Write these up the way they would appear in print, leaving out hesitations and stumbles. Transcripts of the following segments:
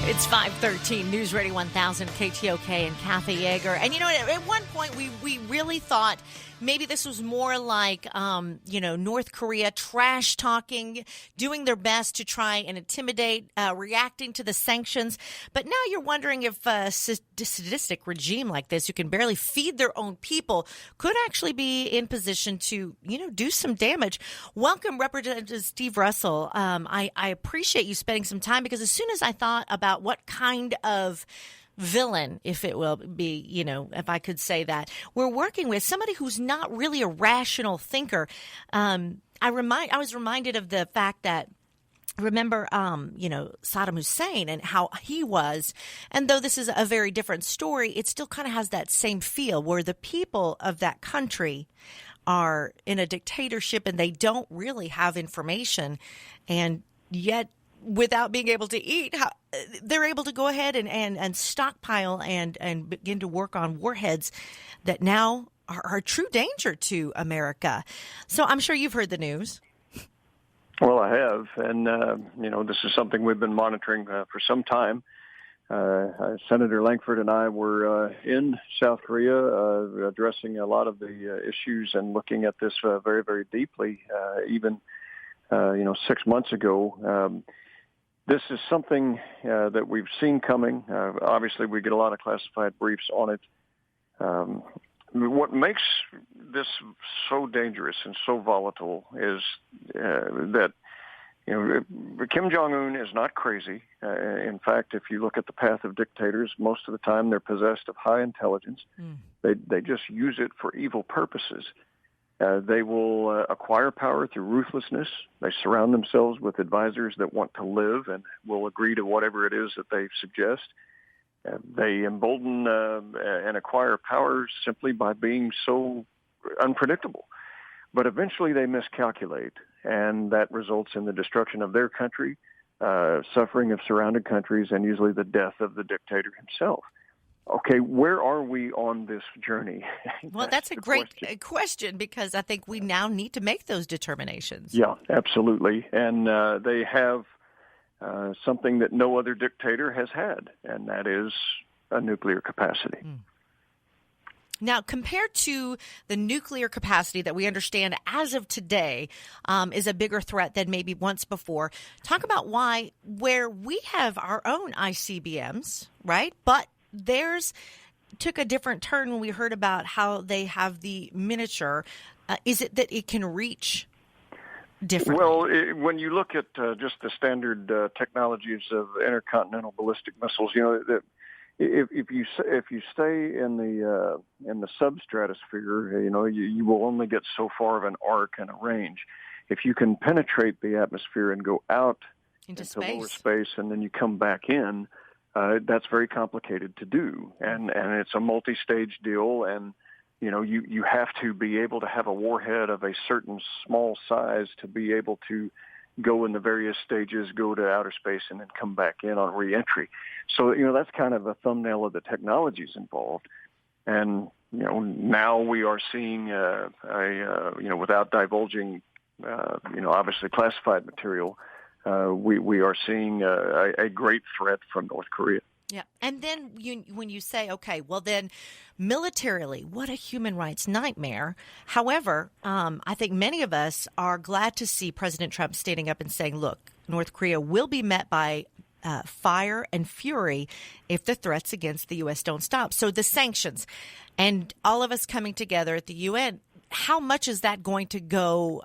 It's 513 News Radio 1000 KTOK and Kathi Yeager. And, at one point we really thought maybe this was more like, North Korea trash talking, doing their best to try and intimidate, reacting to the sanctions. But now you're wondering if a sadistic regime like this, who can barely feed their own people, could actually be in position to, do some damage. Welcome, Representative Steve Russell. I appreciate you spending some time, because as soon as I thought about what kind of villain, if it will be, if I could say that, we're working with, somebody who's not really a rational thinker. I was reminded of the fact that, remember, Saddam Hussein and how he was, and though this is a very different story, it still kind of has that same feel where the people of that country are in a dictatorship and they don't really have information, and yet without being able to eat, they're able to go ahead and stockpile and begin to work on warheads that now are a true danger to America. So I'm sure you've heard the news. Well, I have, and this is something we've been monitoring for some time. Senator Langford and I were in South Korea addressing a lot of the issues and looking at this very, very deeply, even 6 months ago. This is something that we've seen coming. Obviously, we get a lot of classified briefs on it. What makes this so dangerous and so volatile is that Kim Jong-un is not crazy. In fact, if you look at the path of dictators, most of the time they're possessed of high intelligence. They just use it for evil purposes. They will acquire power through ruthlessness. They surround themselves with advisors that want to live and will agree to whatever it is that they suggest. They embolden and acquire power simply by being so unpredictable. But eventually they miscalculate, and that results in the destruction of their country, suffering of surrounding countries, and usually the death of the dictator himself. Okay, where are we on this journey? Well, that's a great question, because I think we now need to make those determinations. Yeah, absolutely. And they have something that no other dictator has had, and that is a nuclear capacity. Now, compared to the nuclear capacity that we understand as of today is a bigger threat than maybe once before, talk about where we have our own ICBMs, right? But theirs took a different turn when we heard about how they have the miniature. Is it that it can reach differently? Well, when you look at just the standard technologies of intercontinental ballistic missiles, if you stay in the substratosphere, you will only get so far of an arc and a range. If you can penetrate the atmosphere and go out into lower space, and then you come back in, that's very complicated to do, and it's a multi-stage deal, and you have to be able to have a warhead of a certain small size to be able to go in the various stages, go to outer space, and then come back in on reentry. So that's kind of a thumbnail of the technologies involved, and now we are seeing without divulging obviously classified material. We are seeing a great threat from North Korea. Yeah. And then when you say, okay, well then militarily, what a human rights nightmare. However, I think many of us are glad to see President Trump standing up and saying, look, North Korea will be met by fire and fury if the threats against the U.S. don't stop. So the sanctions and all of us coming together at the UN, how much is that going to go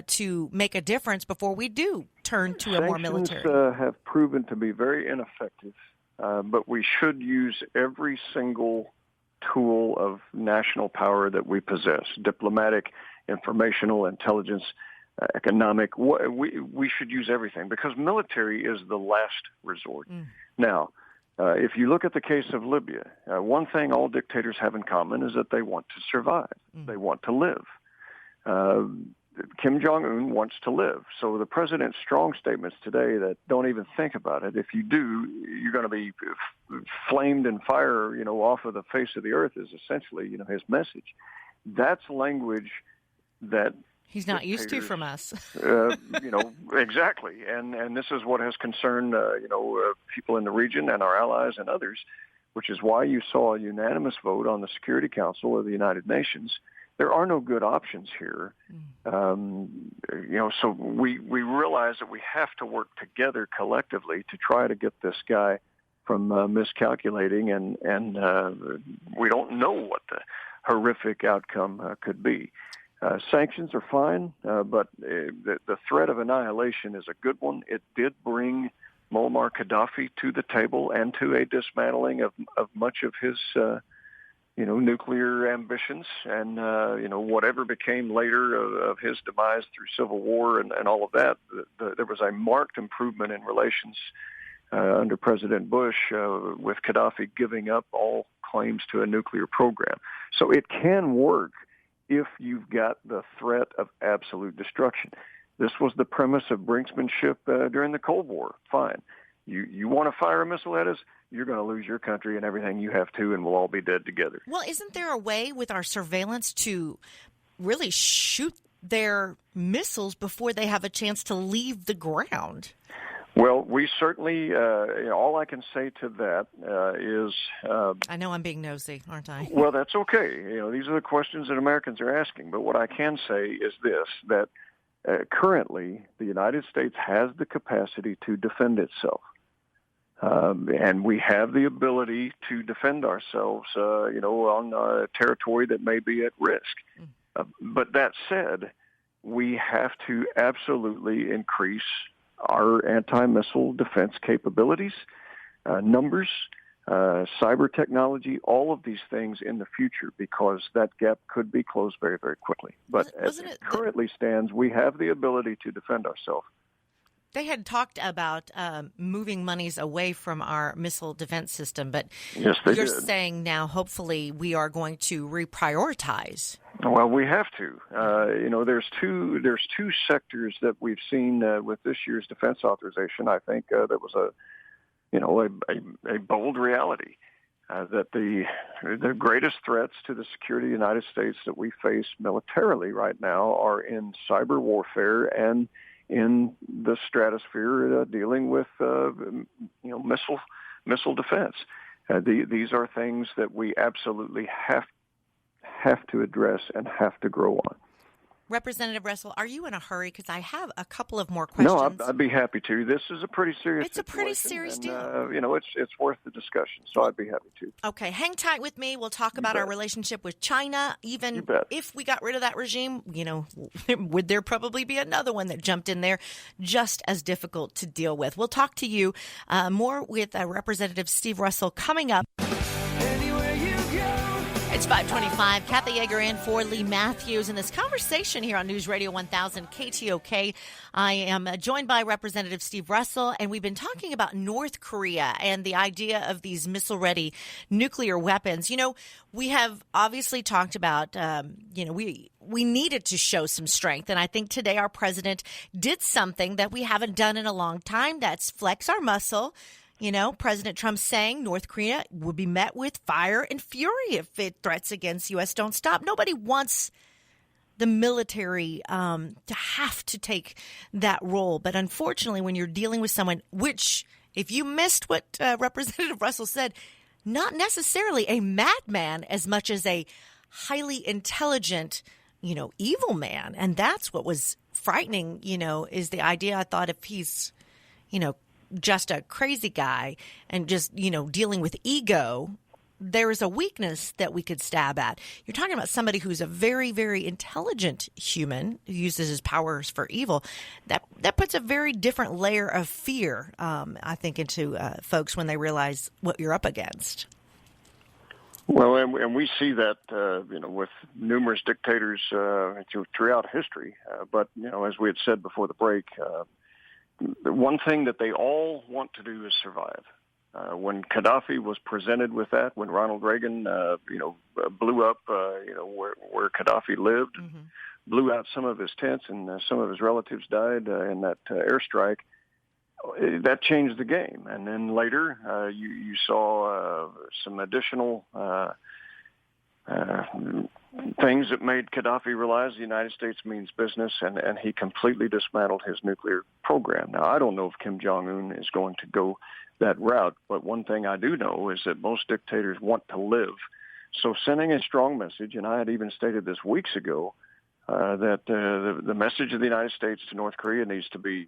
to make a difference before we do turn to a more military? Sanctions have proven to be very ineffective, but we should use every single tool of national power that we possess, diplomatic, informational, intelligence, economic. We should use everything, because military is the last resort. Now, if you look at the case of Libya, one thing all dictators have in common is that they want to survive. They want to live. Kim Jong-un wants to live. So the president's strong statements today that don't even think about it, if you do, you're going to be flamed in fire, off of the face of the earth, is essentially, his message. That's language that He's not used to from us. Exactly. And this is what has concerned, people in the region and our allies and others, which is why you saw a unanimous vote on the Security Council of the United Nations. There are no good options here. So we realize that we have to work together collectively to try to get this guy from miscalculating, and we don't know what the horrific outcome could be. Sanctions are fine, but the threat of annihilation is a good one. It did bring Muammar Gaddafi to the table and to a dismantling of much of his nuclear ambitions, and whatever became later of his demise through civil war and all of that. There was a marked improvement in relations under President Bush with Gaddafi giving up all claims to a nuclear program. So it can work if you've got the threat of absolute destruction. This was the premise of brinksmanship during the Cold War. Fine. You want to fire a missile at us, you're going to lose your country and everything you have too, and we'll all be dead together. Well, isn't there a way with our surveillance to really shoot their missiles before they have a chance to leave the ground? Well, we certainly, all I can say to that is... I know I'm being nosy, aren't I? Well, that's okay. These are the questions that Americans are asking. But what I can say is this, that currently the United States has the capacity to defend itself. And we have the ability to defend ourselves, on territory that may be at risk. But that said, we have to absolutely increase our anti-missile defense capabilities, numbers, cyber technology, all of these things in the future, because that gap could be closed very, very quickly. But as it currently stands, we have the ability to defend ourselves. They had talked about moving monies away from our missile defense system, but yes, you're saying now hopefully we are going to reprioritize. Well, we have to. There's two sectors that we've seen with this year's defense authorization. I think that was a bold reality that the greatest threats to the security of the United States that we face militarily right now are in cyber warfare and in the stratosphere dealing with missile defense. These are things that we absolutely have to address and have to grow on. Representative Russell, are you in a hurry? Because I have a couple of more questions. No, I'd be happy to. This is a pretty serious It's a pretty serious deal. It's worth the discussion, so I'd be happy to. Okay, hang tight with me. We'll talk about our relationship with China. Even if we got rid of that regime, would there probably be another one that jumped in there just as difficult to deal with? We'll talk to you more with Representative Steve Russell coming up. It's 5:25. Kathi Yeager in for Lee Matthews. In this conversation here on News Radio 1000 KTOK, I am joined by Representative Steve Russell, and we've been talking about North Korea and the idea of these missile-ready nuclear weapons. We have obviously talked about, we needed to show some strength, and I think today our president did something that we haven't done in a long time. That's flex our muscle. President Trump saying North Korea would be met with fire and fury if its threats against U.S. don't stop. Nobody wants the military to have to take that role. But unfortunately, when you're dealing with someone, which, if you missed what Representative Russell said, not necessarily a madman as much as a highly intelligent, evil man. And that's what was frightening, is the idea. I thought if he's, just a crazy guy and just, dealing with ego, there is a weakness that we could stab at. You're talking about somebody who's a very, very intelligent human who uses his powers for evil. That puts a very different layer of fear, I think, into folks when they realize what you're up against. Well, and we see that, with numerous dictators throughout history. But, as we had said before the break, the one thing that they all want to do is survive. When Gaddafi was presented with that, when Ronald Reagan, blew up, where Gaddafi lived, blew out some of his tents, and some of his relatives died in that airstrike, that changed the game. And then later, you saw some additional things that made Gaddafi realize the United States means business, and he completely dismantled his nuclear program. Now, I don't know if Kim Jong-un is going to go that route, but one thing I do know is that most dictators want to live. So sending a strong message, and I had even stated this weeks ago, that the message of the United States to North Korea needs to be,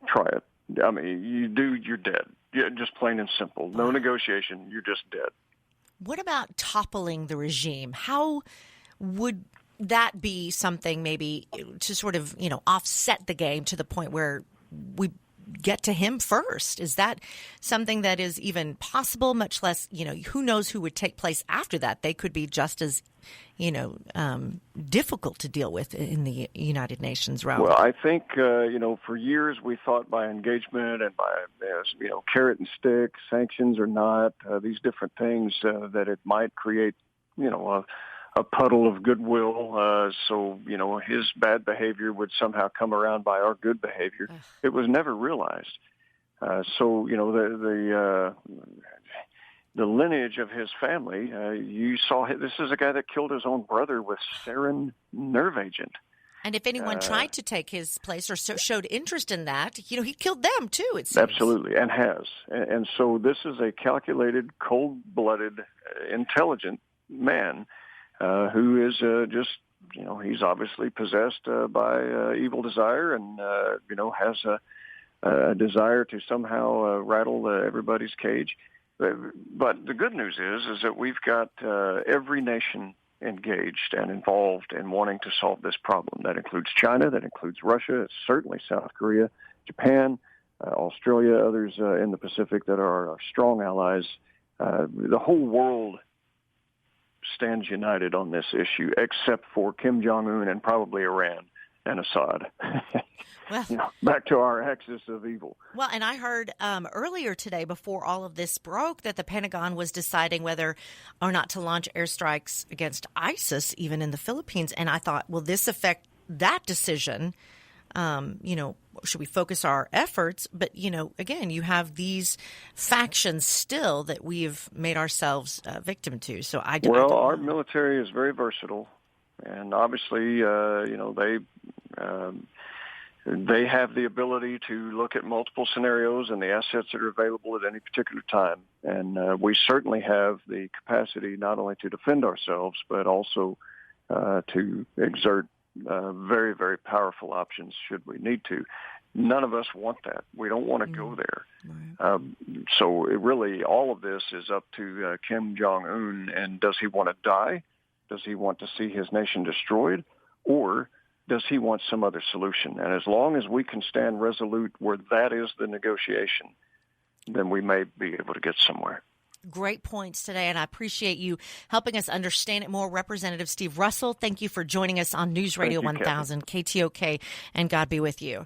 try it. I mean, you're dead. Yeah, just plain and simple. No negotiation. You're just dead. What about toppling the regime? How would that be something maybe to sort of, offset the game to the point where we get to him first? Is that something that is even possible, much less, who knows who would take place after that? They could be just as, difficult to deal with in the United Nations realm. Well, I think, for years we thought by engagement and by, carrot and stick, sanctions or not, these different things, that it might create, a puddle of goodwill. So, his bad behavior would somehow come around by our good behavior. It was never realized. The lineage of his family, you saw this is a guy that killed his own brother with sarin nerve agent. And if anyone tried to take his place or showed interest in that, he killed them too, it seems. Absolutely, and has. And so this is a calculated, cold-blooded, intelligent man who is just, he's obviously possessed by evil desire and, has a desire to somehow rattle everybody's cage. But the good news is that we've got every nation engaged and involved in wanting to solve this problem. That includes China, that includes Russia, certainly South Korea, Japan, Australia, others in the Pacific that are our strong allies. The whole world stands united on this issue, except for Kim Jong-un and probably Iran and Assad. Well, back to our axis of evil. Well, and I heard earlier today, before all of this broke, that the Pentagon was deciding whether or not to launch airstrikes against ISIS, even in the Philippines. And I thought, will this affect that decision? Should we focus our efforts? But, again, you have these factions still that we've made ourselves victim to. So our military is very versatile. And obviously, they have the ability to look at multiple scenarios and the assets that are available at any particular time. And we certainly have the capacity not only to defend ourselves, but also to exert very, very powerful options should we need to. None of us want that. We don't want to go there. Right. So all of this is up to Kim Jong-un. And does he want to die? Does he want to see his nation destroyed? Or does he want some other solution? And as long as we can stand resolute where that is the negotiation, then we may be able to get somewhere. Great points today, and I appreciate you helping us understand it more. Representative Steve Russell, thank you for joining us on News Radio 1000, KTOK, and God be with you.